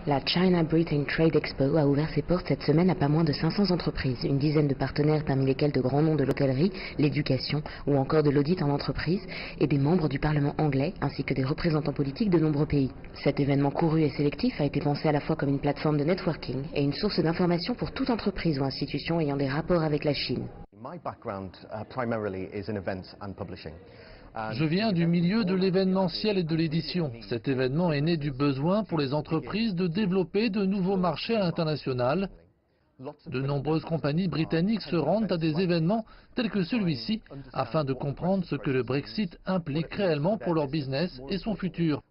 La China-Britain Trade Expo a ouvert ses portes cette semaine à pas moins de 500 entreprises, une dizaine de partenaires parmi lesquels de grands noms de l'hôtellerie, l'éducation ou encore de l'audit en entreprise et des membres du Parlement anglais ainsi que des représentants politiques de nombreux pays. Cet événement couru et sélectif a été pensé à la fois comme une plateforme de networking et une source d'information pour toute entreprise ou institution ayant des rapports avec la Chine. Je viens du milieu de l'événementiel et de l'édition. Cet événement est né du besoin pour les entreprises de développer de nouveaux marchés à l'international. De nombreuses compagnies britanniques se rendent à des événements tels que celui-ci afin de comprendre ce que le Brexit implique réellement pour leur business et son futur.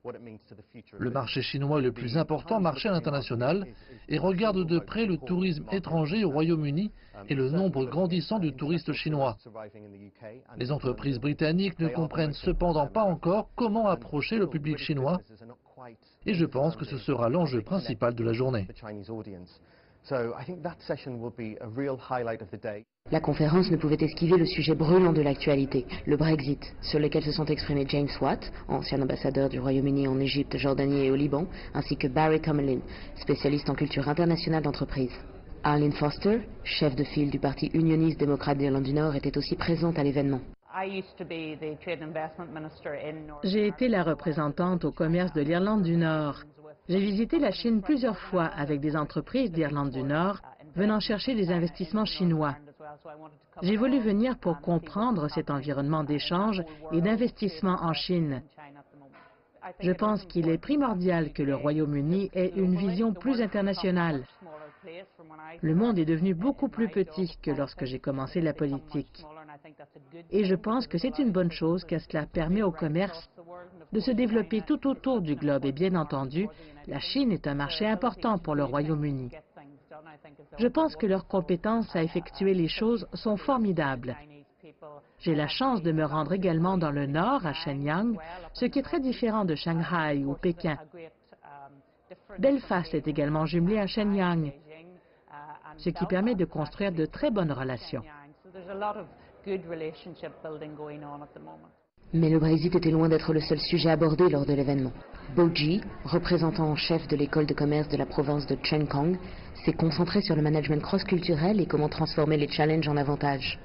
Le marché chinois est le plus important marché à l'international et regarde de près le tourisme étranger au Royaume-Uni et le nombre grandissant de touristes chinois. Les entreprises britanniques ne comprennent cependant pas encore comment approcher le public chinois et je pense que ce sera l'enjeu principal de la journée. La conférence ne pouvait esquiver le sujet brûlant de l'actualité, le Brexit, sur lequel se sont exprimés James Watt, ancien ambassadeur du Royaume-Uni en Égypte, Jordanie et au Liban, ainsi que Barry Tomerlin, spécialiste en culture internationale d'entreprise. Arlene Foster, chef de file du parti unioniste démocrate d'Irlande du Nord, était aussi présente à l'événement. J'ai été la représentante au commerce de l'Irlande du Nord. J'ai visité la Chine plusieurs fois avec des entreprises d'Irlande du Nord venant chercher des investissements chinois. J'ai voulu venir pour comprendre cet environnement d'échange et d'investissement en Chine. Je pense qu'il est primordial que le Royaume-Uni ait une vision plus internationale. Le monde est devenu beaucoup plus petit que lorsque j'ai commencé la politique. Et je pense que c'est une bonne chose car cela permet au commerce de se développer tout autour du globe. Et bien entendu, la Chine est un marché important pour le Royaume-Uni. Je pense que leurs compétences à effectuer les choses sont formidables. J'ai la chance de me rendre également dans le nord, à Shenyang, ce qui est très différent de Shanghai ou Pékin. Belfast est également jumelé à Shenyang, ce qui permet de construire de très bonnes relations. Mais le Brexit était loin d'être le seul sujet abordé lors de l'événement. Bo Ji, représentant en chef de l'école de commerce de la province de Chenkang, s'est concentré sur le management cross-culturel et comment transformer les challenges en avantages.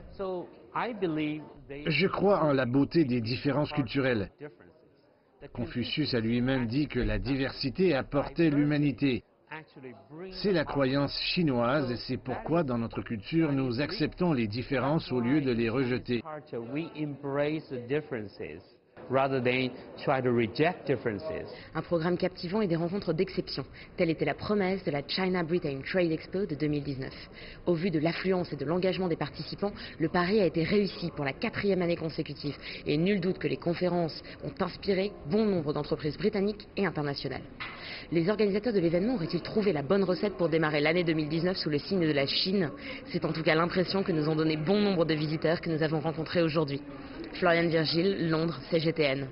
Je crois en la beauté des différences culturelles. Confucius a lui-même dit que la diversité apportait l'humanité. C'est la croyance chinoise et c'est pourquoi dans notre culture nous acceptons les différences au lieu de les rejeter. Un programme captivant et des rencontres d'exception. Telle était la promesse de la China-Britain Trade Expo de 2019. Au vu de l'affluence et de l'engagement des participants, le pari a été réussi pour la 4e année consécutive. Et nul doute que les conférences ont inspiré bon nombre d'entreprises britanniques et internationales. Les organisateurs de l'événement auraient-ils trouvé la bonne recette pour démarrer l'année 2019 sous le signe de la Chine? C'est en tout cas l'impression que nous ont donné bon nombre de visiteurs que nous avons rencontrés aujourd'hui. Floriane Virgile, Londres, CGTN.